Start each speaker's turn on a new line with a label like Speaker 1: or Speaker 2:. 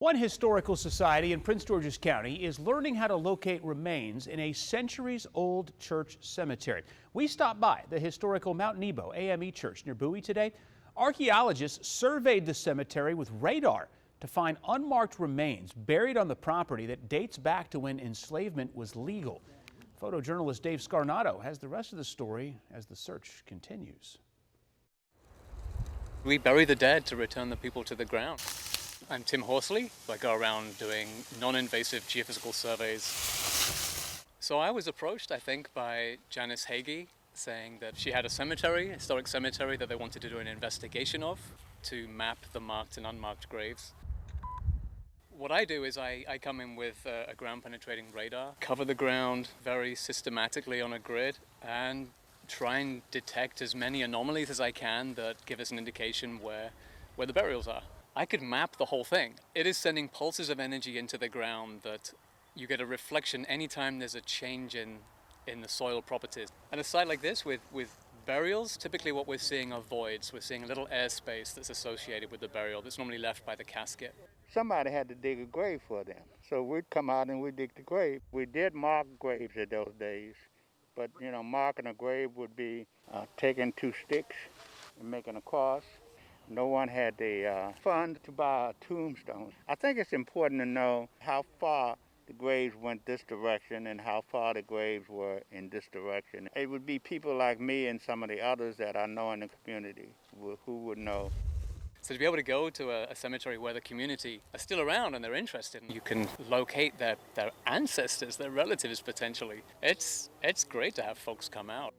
Speaker 1: One historical society in Prince George's County is learning how to locate remains in a centuries-old church cemetery. We stopped by the historical Mount Nebo AME Church near Bowie today. Archaeologists surveyed the cemetery with radar to find unmarked remains buried on the property that dates back to when enslavement was legal. Photojournalist Dave Scarnato has the rest of the story as the search continues.
Speaker 2: We bury the dead to return the people to the ground. I'm Tim Horsley. I go around doing non-invasive geophysical surveys. So I was approached, I think, by Janice Hagee saying that she had a cemetery, a historic cemetery, that they wanted to do an investigation of to map the marked and unmarked graves. What I do is I come in with a ground-penetrating radar, cover the ground very systematically on a grid, and try and detect as many anomalies as I can that give us an indication where the burials are. I could map the whole thing. It is sending pulses of energy into the ground that you get a reflection anytime there's a change in the soil properties. And a site like this with burials, typically what we're seeing are voids. We're seeing a little airspace that's associated with the burial that's normally left by the casket.
Speaker 3: Somebody had to dig a grave for them. So we'd come out and we'd dig the grave. We did mark graves in those days, but marking a grave would be taking two sticks and making a cross. No one had the funds to buy a tombstone. I think it's important to know how far the graves went this direction and how far the graves were in this direction. It would be people like me and some of the others that I know in the community who would know.
Speaker 2: So to be able to go to a cemetery where the community are still around and they're interested, and you can locate their ancestors, their relatives potentially, it's great to have folks come out.